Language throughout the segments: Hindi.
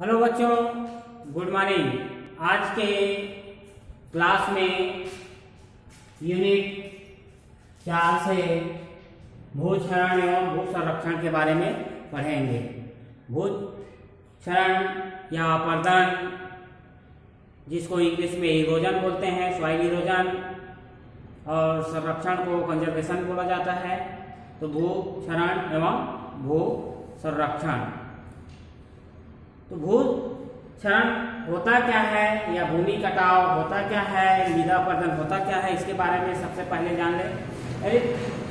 हेलो बच्चों, गुड मॉर्निंग। आज के क्लास में यूनिट 4 से भू क्षरण एवं भू संरक्षण के बारे में पढ़ेंगे। भू क्षरण या अपर्दन, जिसको इंग्लिश में इरोजन बोलते हैं, सॉइल इरोजन, और संरक्षण को कंजर्वेशन बोला जाता है। तो भू क्षरण एवं भू संरक्षण। तो भू क्षरण होता क्या है या भूमि कटाव होता क्या है, मृदा अपरदन होता क्या है, इसके बारे में सबसे पहले जान ले।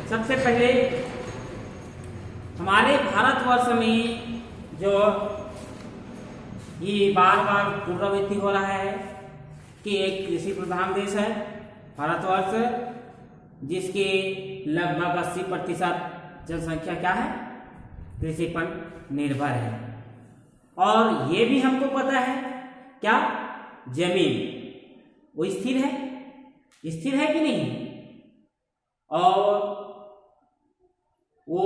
सबसे पहले हमारे भारतवर्ष में जो ये बार बार पुनरावृत्ति हो रहा है कि एक कृषि प्रधान देश है भारतवर्ष, जिसके लगभग 80% जनसंख्या क्या है, कृषि पर निर्भर है। और ये भी हमको पता है क्या, जमीन वो स्थिर है कि नहीं, और वो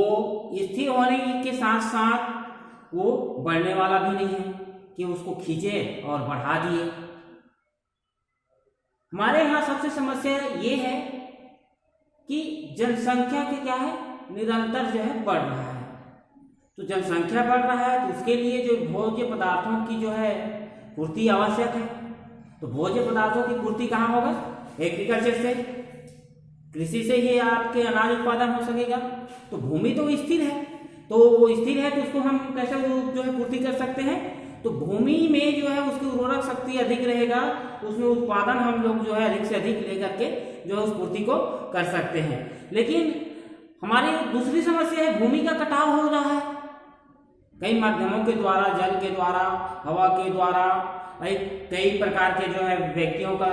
स्थिर होने के साथ साथ वो बढ़ने वाला भी नहीं है कि उसको खींचे और बढ़ा दिए। हमारे यहाँ सबसे समस्या ये है कि जनसंख्या के क्या है, निरंतर जो है बढ़ रहा है। तो जनसंख्या बढ़ रहा है तो उसके लिए जो भोज्य पदार्थों की जो है पूर्ति आवश्यक है। तो भोज्य पदार्थों की पूर्ति कहाँ होगा, एग्रीकल्चर से, कृषि से ही आपके अनाज उत्पादन हो सकेगा। तो भूमि तो स्थिर है, तो वो स्थिर है तो उसको हम कैसे जो है पूर्ति कर सकते हैं। तो भूमि में जो है उसकी उर्वरक शक्ति अधिक रहेगा, उसमें उत्पादन हम लोग जो है अधिक से अधिक लेकर के जो है उस पूर्ति को कर सकते हैं। लेकिन हमारी दूसरी समस्या है, भूमि का कटाव हो रहा है कई माध्यमों के द्वारा, जल के द्वारा, हवा के द्वारा, कई प्रकार के जो है व्यक्तियों का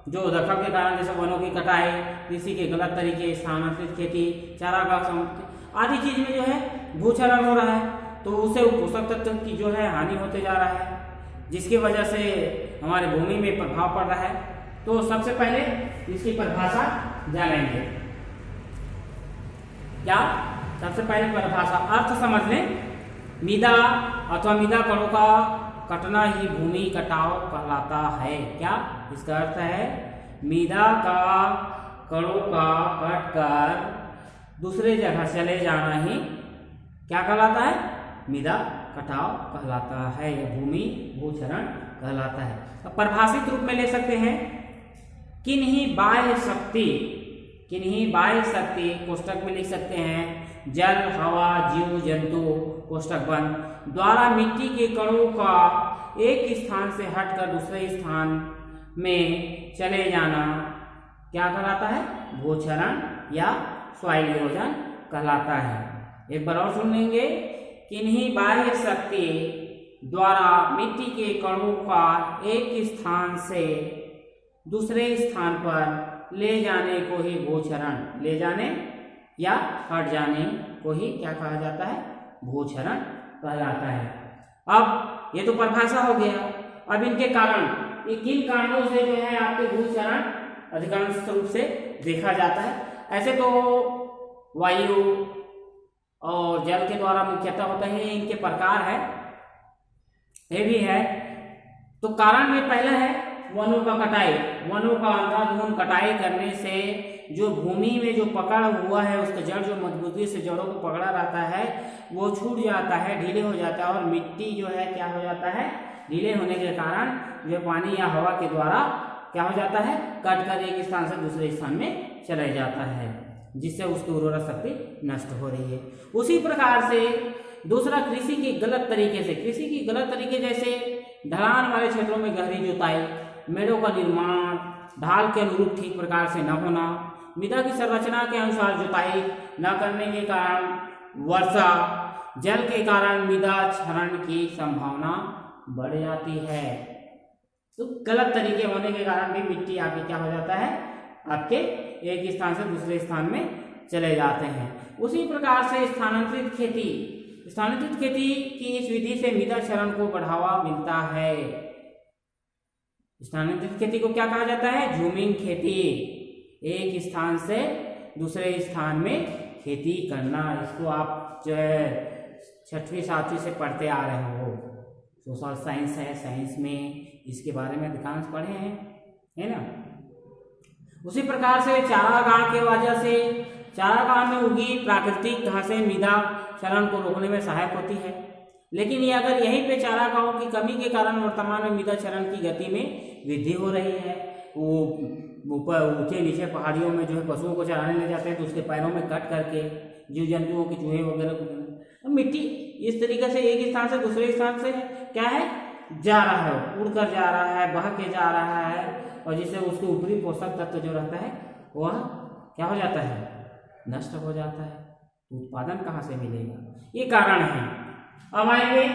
जो दखल के कारण, जैसे वनों की कटाई, कृषि के गलत तरीके, स्थानांतरित खेती, चारागाह आदि चीज में जो है भूक्षरण हो रहा है। तो उससे पोषक तत्व की जो है हानि होते जा रहा है, जिसकी वजह से हमारे भूमि में प्रभाव पड़ रहा है। तो सबसे पहले इसकी परिभाषा जानेंगे। क्या, सबसे पहले परिभाषा अर्थ समझ लें। मृदा अथवा मृदा कणों का कटना ही भूमि कटाव कहलाता है। क्या, इसका अर्थ है मृदा का कणों का कटकर दूसरे जगह चले जाना ही क्या कहलाता है, मृदा कटाव कहलाता है या भूमि भूक्षरण कहलाता है। अब परिभाषित रूप में ले सकते हैं, किन्हीं बाह्य शक्ति कोष्टक में लिख सकते हैं, जल, हवा, जीव जंतु कोष्टक बंद द्वारा मिट्टी के कणों का एक स्थान से हटकर दूसरे स्थान में चले जाना क्या कहलाता है, भूक्षरण या सॉइल इरोजन कहलाता है। एक बार और सुन लेंगे, किन्हीं बाह्य शक्ति द्वारा मिट्टी के कणों का एक स्थान से दूसरे स्थान पर ले जाने को ही भूक्षरण, ले जाने या हट जाने को ही क्या कहा जाता है, भूक्षरण कहलाता है। अब ये तो परिभाषा हो गया। अब इनके कारण, ये किन कारणों से जो है आपके भूक्षरण अधिकांश रूप से देखा जाता है। ऐसे तो वायु और जल के द्वारा मुख्यतः होता है, इनके प्रकार है, ये भी है। तो कारण में पहला है वनों का कटाई। वनों का अंधाधुंध कटाई करने से जो भूमि में जो पकड़ हुआ है, उसका जड़ जो मजबूती से जड़ों को पकड़ा रहता है वो छूट जाता है, ढीले हो जाता है, और मिट्टी जो है क्या हो जाता है, ढीले होने के कारण जो पानी या हवा के द्वारा क्या हो जाता है, कट कर एक स्थान से दूसरे स्थान में चला जाता है, जिससे उसकी उर्वरक शक्ति नष्ट हो रही है। उसी प्रकार से दूसरा, कृषि के गलत तरीके से, कृषि की गलत तरीके जैसे ढलान वाले क्षेत्रों में गहरी जुताई, मेड़ों का निर्माण ढाल के अनुरूप ठीक प्रकार से न होना, मृदा की संरचना के अनुसार जुताई न करने के कारण वर्षा जल के कारण मृदा क्षरण की संभावना बढ़ जाती है। तो गलत तरीके होने के कारण भी मिट्टी आगे क्या हो जाता है, आपके एक स्थान से दूसरे स्थान में चले जाते हैं। उसी प्रकार से स्थानांतरित खेती की इस विधि से मृदा क्षरण को बढ़ावा मिलता है। स्थानांतरित खेती को क्या कहा जाता है, झूमिंग खेती, एक स्थान से दूसरे स्थान में खेती करना। इसको आप जो है 6वीं 7वीं से पढ़ते आ रहे हो। सोशल साइंस है, साइंस में इसके बारे में अधिकांश पढ़े हैं, है ना। उसी प्रकार से चारागाह के वजह से चारागाह में उगी प्राकृतिक घासें मृदा क्षरण को रोकने में सहायक होती है। लेकिन ये अगर यहीं पे चारागाहों की कमी के कारण वर्तमान में मृदा क्षरण की गति में वृद्धि हो रही है। वो ऊपर ऊंचे नीचे पहाड़ियों में जो है पशुओं को चराने ले जाते हैं तो उसके पैरों में कट करके जीव जंतुओं के चूहे वगैरह को मिट्टी इस तरीके से एक स्थान से दूसरे स्थान से क्या है जा रहा है, उड़कर जा रहा है, बह के जा रहा है, और जिससे उसके ऊपरी पोषक तत्व जो रहता है वह क्या हो जाता है, नष्ट हो जाता है। उत्पादन कहाँ से मिलेगा, ये कारण है। अब आएंगे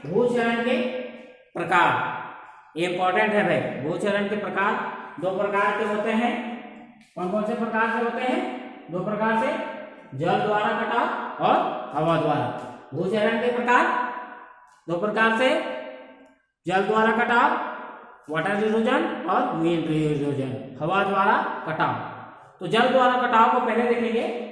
भूचरण के प्रकार, ये इंपॉर्टेंट है भाई। भूचरण के प्रकार दो प्रकार के होते हैं। कौन कौन से प्रकार से होते हैं? दो प्रकार से, जल द्वारा कटाव और हवा द्वारा। भूचरण के प्रकार दो प्रकार से, जल द्वारा कटाव वाटर इरोजन और विंड इरोजन, हवा द्वारा कटाव। तो जल द्वारा कटाव को पहले देखेंगे।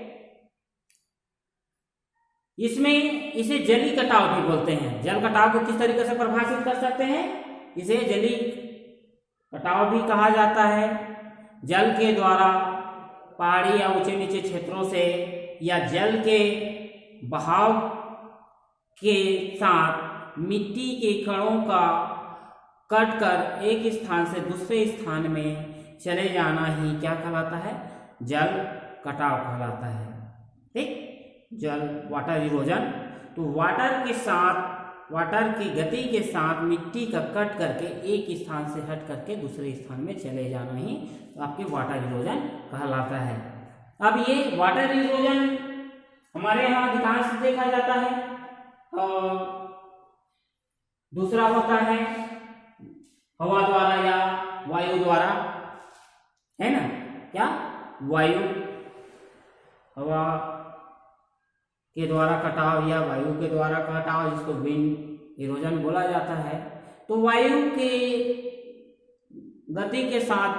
इसमें इसे जली कटाव भी बोलते हैं। जल कटाव को किस तरीके से परिभाषित कर सकते हैं? इसे जली कटाव भी कहा जाता है। जल के द्वारा पहाड़ी या ऊंचे नीचे क्षेत्रों से या जल के बहाव के साथ मिट्टी के कणों का कट कर एक स्थान से दूसरे स्थान में चले जाना ही क्या कहलाता है? जल कटाव कहलाता है। ठीक, जल वाटर इरोजन। तो वाटर के साथ, वाटर की गति के साथ मिट्टी का कट करके एक स्थान से हट करके दूसरे स्थान में चले जाना ही आपके वाटर इरोजन कहलाता है। अब ये वाटर इरोजन हमारे यहाँ अधिकांश देखा जाता है। और दूसरा होता है हवा द्वारा या वायु द्वारा, है ना। क्या? वायु, हवा के द्वारा कटाव या वायु के द्वारा कटाव, जिसको विंड इरोजन बोला जाता है। तो वायु के गति के साथ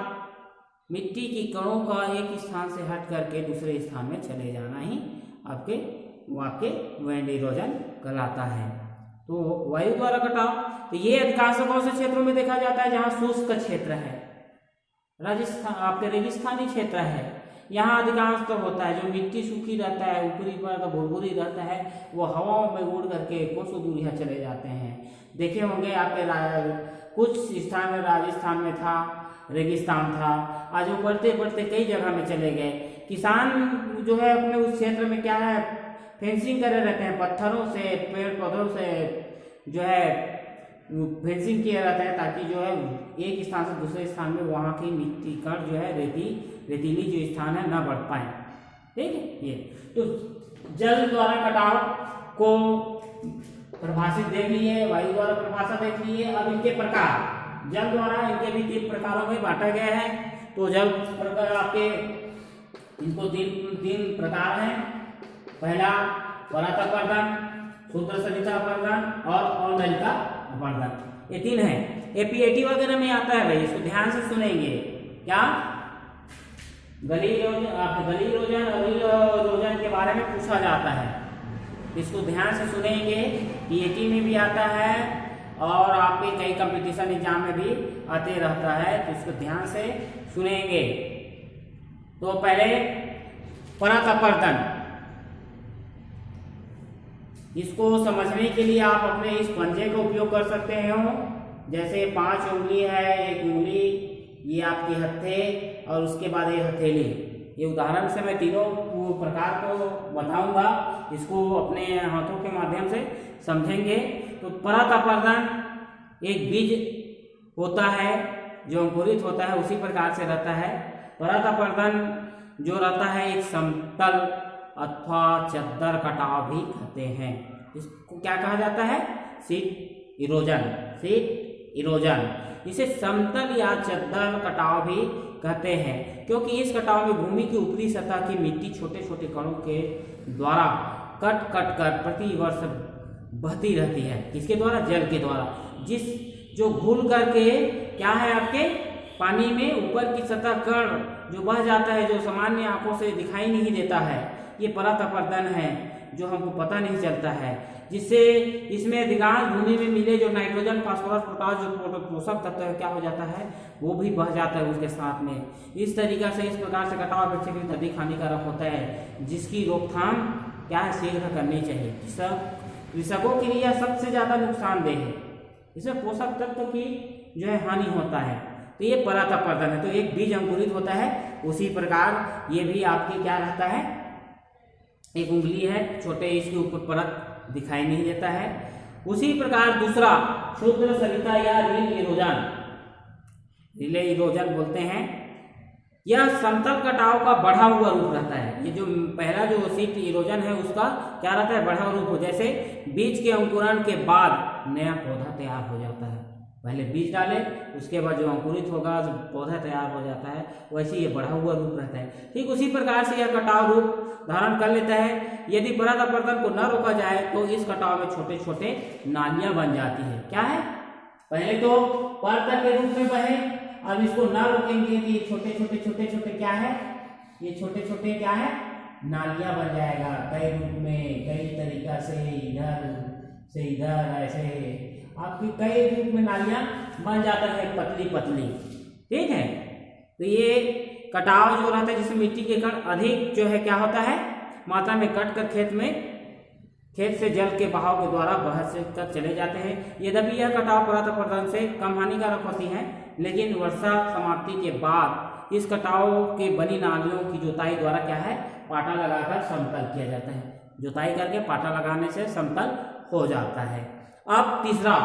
मिट्टी की कणों का एक स्थान से हट करके दूसरे स्थान में चले जाना ही आपके विंड इरोजन कहलाता है। तो वायु द्वारा कटाव, तो ये अधिकांश कौन से क्षेत्रों में देखा जाता है? जहाँ शुष्क क्षेत्र है, राजस्थान आपके रेगिस्तानी क्षेत्र है, यहाँ अधिकांश तो होता है। जो मिट्टी सूखी रहता है, ऊपरी पर भुरभुरी रहता है, वो हवाओं में उड़ करके कोसों दूरियां चले जाते हैं। देखे होंगे आपके कुछ स्थान में राजस्थान में था, रेगिस्तान था, आज वो बढ़ते बढ़ते कई जगह में चले गए। किसान जो है अपने उस क्षेत्र में क्या है, फेंसिंग करे रहते हैं, पत्थरों से, पेड़ पौधों से जो है फेंसिंग किया रहता है, ताकि जो है एक स्थान से दूसरे स्थान में वहाँ की मिट्टी कण जो है रेतीली जो स्थान है न बढ़ पाए। ठीक है। ये तो जल द्वारा कटाव को परिभाषित देख लिए, वायु द्वारा परिभाषा देख लिए। अब इनके प्रकार, जल द्वारा इनके भी 3 प्रकारों में बांटा गया है। तो जल प्रकार आपके इनको तीन प्रकार हैं। पहला परात अपरदन, शुद्ध सरिता अपरदन और अनलिका अपरदन, ये 3 है। एपीएटी वगैरह में आता है भाई, इसको ध्यान से सुनेंगे। क्या? गली इरोजन के बारे में पूछा जाता है, इसको ध्यान से सुनेंगे। पीएटी में भी आता है और आपके कई कंपटीशन एग्जाम में भी आते रहता है, तो इसको ध्यान से सुनेंगे। तो पहले परात अपरदन, इसको समझने के लिए आप अपने इस पंजे का उपयोग कर सकते हो। जैसे 5 उंगली है, 1 उंगली, ये आपके हत्थे और उसके बाद ये हथेली। ये उदाहरण से मैं तीनों प्रकार को बताऊंगा, इसको अपने हाथों के माध्यम से समझेंगे। तो परात अपरदन एक बीज होता है जो अंकुरित होता है, उसी प्रकार से रहता है। परात अपरदन जो रहता है एक समतल अथवा चद्दर कटाव भी कहते हैं। इसको क्या कहा जाता है? Seat erosion, seat erosion. इसे समतल या चद्दर कटाव भी कहते हैं, क्योंकि इस कटाव में भूमि की ऊपरी सतह की मिट्टी छोटे छोटे कणों के द्वारा कट कट कर प्रति वर्ष बहती रहती है। किसके द्वारा? जल के द्वारा, जो घुल करके क्या है आपके पानी में ऊपर की सतह कण जो बह जाता है, जो सामान्य आंखों से दिखाई नहीं देता है, ये परात अपरदन है। जो हमको पता नहीं चलता है, जिससे इसमें अधिकांश भूमि में मिले जो नाइट्रोजन, फास्फोरस, पोटास जो पोषक तत्व है क्या हो जाता है, वो भी बह जाता है उसके साथ में। इस तरीका से, इस प्रकार से कटाव अपेक्षाकृत अधिक हानिकारक होता है, जिसकी रोकथाम क्या है, शीघ्र करनी चाहिए। कृषकों के लिए सबसे ज्यादा नुकसानदेह है, इसमें पोषक तत्व की जो है हानि होता है। तो ये परत अपर्दन है। तो एक बीज अंकुरित होता है, उसी प्रकार ये भी आपके क्या रहता है, एक उंगली है, छोटे इसके ऊपर परत दिखाई नहीं देता है। उसी प्रकार दूसरा क्षुद्र सरिता या रिले इरोजन बोलते हैं। यह समतल कटाव का बढ़ा हुआ रूप रहता है। ये जो पहला जो सीट इरोजन है उसका क्या रहता है, बढ़ा हुआ रूप। जैसे बीज के अंकुरण के बाद नया पौधा तैयार हो जाता है, पहले बीज डाले उसके बाद जो अंकुरित होगा तो पौधा तैयार हो जाता है, वैसे ये बढ़ा हुआ रूप रहता है। ठीक उसी प्रकार से यह कटाव रूप धारण कर लेता है। यदि परत अपवर्तन को न रोका जाए तो इस कटाव में छोटे छोटे नालियां बन जाती है। क्या है, पहले तो परत के रूप में बहे, अब इसको न रोकेंगे तो ये छोटे छोटे क्या है, ये छोटे छोटे क्या है, नालियां बन जाएगा कई रूप में, कई तरीका से, इधर से इधर, ऐसे आपकी कई रूप में नालियां बन जाता है, पतली पतली। ठीक है, तो ये कटाव जो रहता है जिसमें मिट्टी के कण अधिक जो है क्या होता है, मात्रा में कट कर खेत से जल के बहाव के द्वारा बह से कर चले जाते हैं। यद्यपि यह कटाव परत अपवर्तन से कम हानिकारक होती है, लेकिन वर्षा समाप्ति के बाद इस कटाव के बनी नालियों की जुताई द्वारा क्या है, पाटा लगाकर समतल किया जाता है। जुताई करके पाटा लगाने से समतल हो जाता है। अब तीसरा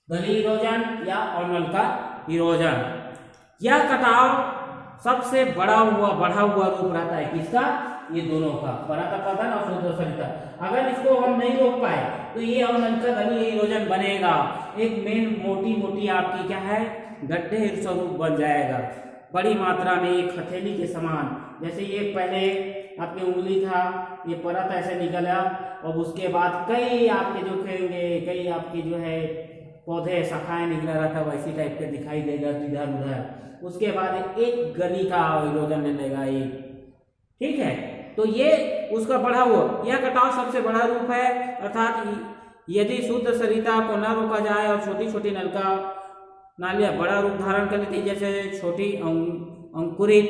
गली इरोजन या ऑर्नल का इरोजन। यह कटाव सबसे बढ़ा हुआ रूप रहता है किसका, ये दोनों का, परत अपवर्तन और क्षुद्र सरिता। अगर इसको हम नहीं रोक पाए तो ये ऑर्नल का गली इरोजन बनेगा, एक मेन मोटी आपकी क्या है, गड्ढे स्वरूप बन जाएगा, बड़ी मात्रा में एक हथेली के समान। जैसे ये पहले आपकी उंगली था, ये परत ऐसे निकला और उसके बाद कई आपके जो खेंगे, कई आपके जो है पौधे शाखाएं निकला रहता, वैसी टाइप के दिखाई देगा इधर उधर। उसके बाद एक गली का इरोजन ले लेगा एक। ठीक है, तो ये उसका बढ़ा हुआ, यह कटाव सबसे बड़ा रूप है। अर्थात यदि शुद्ध सरिता को न रोका जाए और छोटी छोटी नालियां बड़ा रूप धारण कर लेती, जैसे छोटी अंकुरित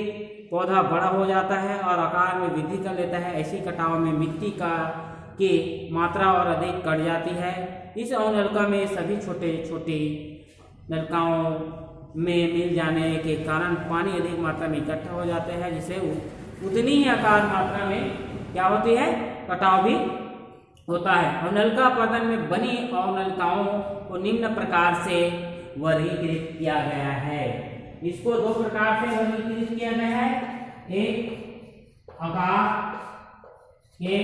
पौधा बड़ा हो जाता है और आकार में वृद्धि कर लेता है, ऐसी कटाव में मिट्टी की मात्रा और अधिक कट जाती है। इस नलका में सभी छोटे छोटे नलकाओं में मिल जाने के कारण पानी अधिक मात्रा में इकट्ठा हो जाते हैं, जिससे उतनी ही आकार मात्रा में क्या होती है, कटाव भी होता है। और नलका अपवर्तन में बनी अवनलकाओं को निम्न प्रकार से वर्गीकृत किया गया है। इसको दो प्रकार से वर्गीकृत किया गया है, एक आकार के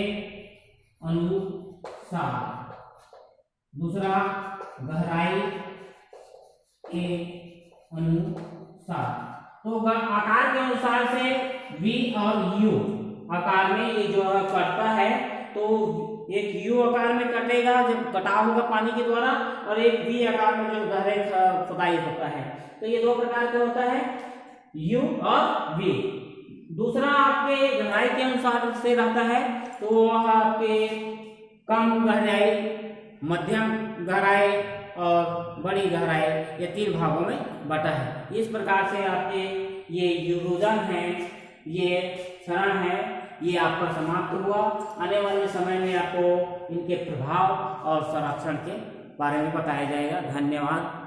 अनुसार, दूसरा गहराई के अनुसार। तो आकार के अनुसार से V और U आकार में ये जो कटता है, तो एक U आकार में कटेगा जब कटाव होगा पानी के द्वारा, और एक V आकार में जो गहरे खुदाई होता है। तो ये दो प्रकार का होता है, U और V। दूसरा आपके गहराई के अनुसार से रहता है, तो वह आपके कम गहराई, मध्यम गहराई और बड़ी गहराई, ये तीन भागों में बटा है। इस प्रकार से आपके ये इरोजन है, ये क्षरण है, ये आपका समाप्त हुआ। आने वाले समय में आपको इनके प्रभाव और संरक्षण के बारे में बताया जाएगा। धन्यवाद।